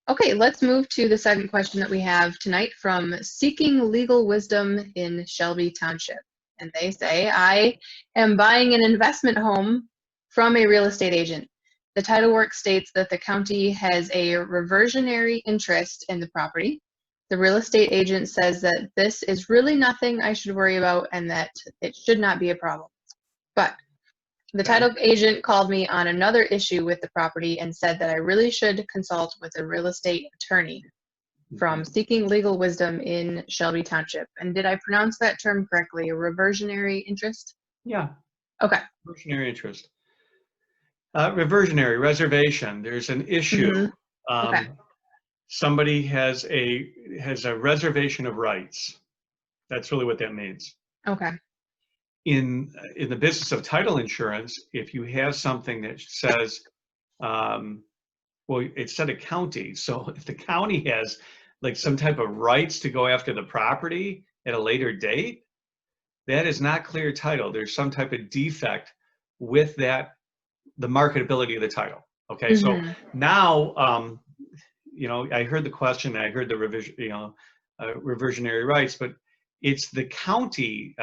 Okay, let's move to the second question that we have tonight from Seeking Legal Wisdom in Shelby Township. And they say, I am buying an investment home from a real estate agent. The title work states that the county has a reversionary interest in the property. The real estate agent says that this is really nothing I should worry about and that it should not be a problem. But the title agent called me on another issue with the property and said that I really should consult with a real estate attorney from Seeking Legal Wisdom in Shelby Township. And did I pronounce that term correctly? A reversionary interest? Yeah. Okay. Reversionary interest. Reversionary, reservation. There's an issue. Okay. Somebody has a reservation of rights. That's really what that means. Okay. In the business of title insurance, if you have something that says, well, it said a county. So if the county has like some type of rights to go after the property at a later date, that is not clear title. There's some type of defect with that, the marketability of the title. Okay, so now, you know, I heard the question, I heard the revision, you know, reversionary rights, but it's the county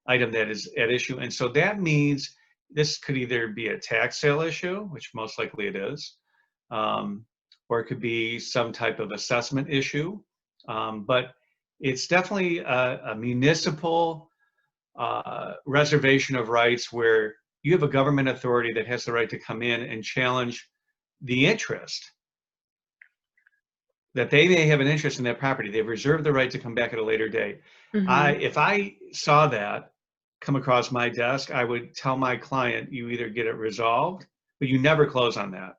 item that is at issue. And so that means this could either be a tax sale issue, which most likely it is, or it could be some type of assessment issue. But it's definitely a municipal reservation of rights where you have a government authority that has the right to come in and challenge the interest that they may have an interest in that property. They've reserved the right to come back at a later date. If I saw that come across my desk, I would tell my client, you either get it resolved, but you never close on that.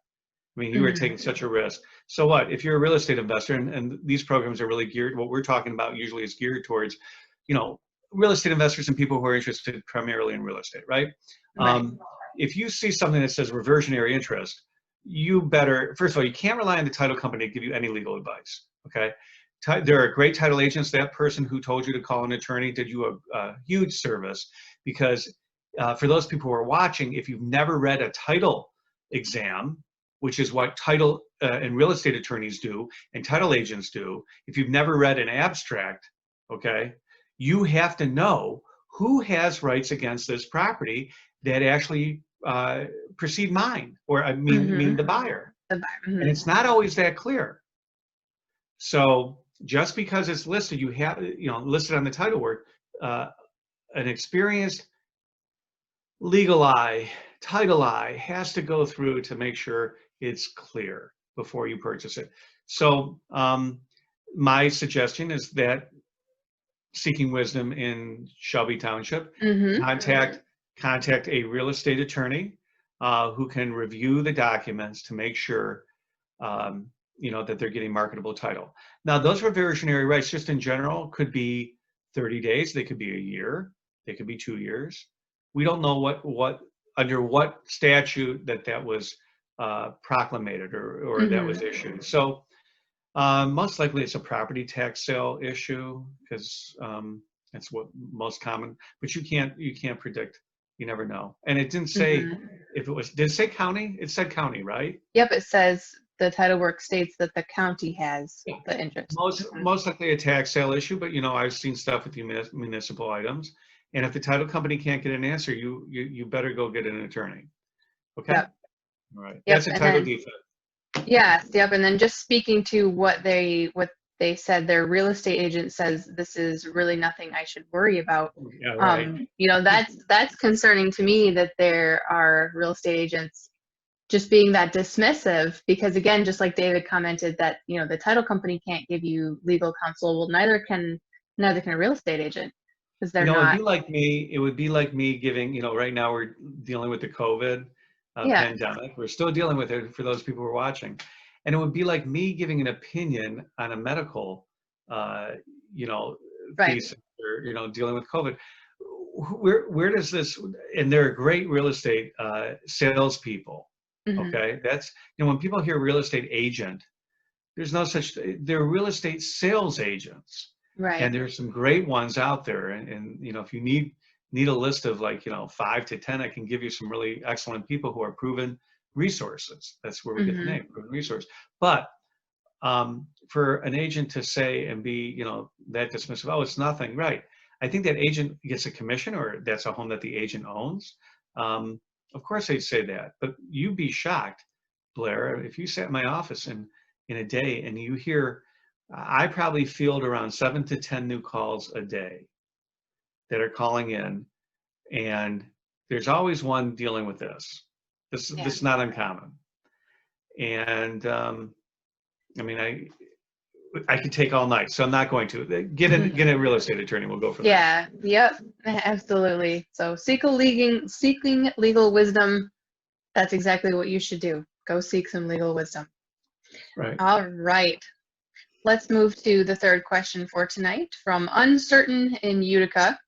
I mean, you are taking such a risk. So what, if you're a real estate investor, and these programs are really geared, what we're talking about usually is geared towards, you know, real estate investors and people who are interested primarily in real estate, right? If you see something that says reversionary interest, you better, first of all, you can't rely on the title company to give you any legal advice, okay? There are great title agents. That person who told you to call an attorney did you a huge service, because for those people who are watching, if you've never read a title exam, which is what title and real estate attorneys do and title agents do, if you've never read an abstract, okay, you have to know who has rights against this property that actually precede mine, or I mean the buyer. And it's not always that clear. So just because it's listed, you have, you know, listed on the title work, an experienced legal eye, title eye has to go through to make sure it's clear before you purchase it. So my suggestion is that Seeking Wisdom in Shelby Township, contact a real estate attorney who can review the documents to make sure you know, that they're getting marketable title. Now, those reversionary rights, just in general, could be 30 days. They could be a year. They could be 2 years. We don't know what under what statute that was proclamated or that was issued. So most likely it's a property tax sale issue, because that's what most common. But you can't predict. You never know. And it didn't say if it was. Did it say county? It said county, right? Yep, it says the title work states that the county has the interest. Most likely a tax sale issue, but you know, I've seen stuff with the municipal items. And if the title company can't get an answer, you better go get an attorney. Okay. Yep. All right. That's a title defect. Yes. Yep. And then just speaking to what they said, their real estate agent says this is really nothing I should worry about. Yeah, right. You know, that's concerning to me, that there are real estate agents just being that dismissive, because again, just like David commented, that, you know, the title company can't give you legal counsel. Well, neither can a real estate agent, because they're not. It would be like me giving, you know, right now we're dealing with the COVID pandemic. We're still dealing with it for those people who are watching. And it would be like me giving an opinion on a medical, you know, thesis, or, you know, dealing with COVID. Where does this, and they're great real estate salespeople. Okay, that's, you know, when people hear real estate agent, there's no such, they're real estate sales agents. Right. And there's some great ones out there. And you know, if you need a list of like, you know, 5 to 10, I can give you some really excellent people who are proven resources. That's where we get the name, proven resource. But For an agent to say and be, you know, that dismissive, oh, it's nothing, right? I think that agent gets a commission, or that's a home that the agent owns. Of course they'd say that, but you'd be shocked, Blair, if you sat in my office in a day and you hear, I probably field around 7 to 10 new calls a day that are calling in, and there's always one dealing with this. This Yeah. is not uncommon. And I mean, I could take all night, so I'm not going to. Get a real estate attorney. We'll go from there. Yeah. Yep. Absolutely. So seeking legal wisdom. That's exactly what you should do. Go seek some legal wisdom. Right. All right. Let's move to the third question for tonight from Uncertain in Utica.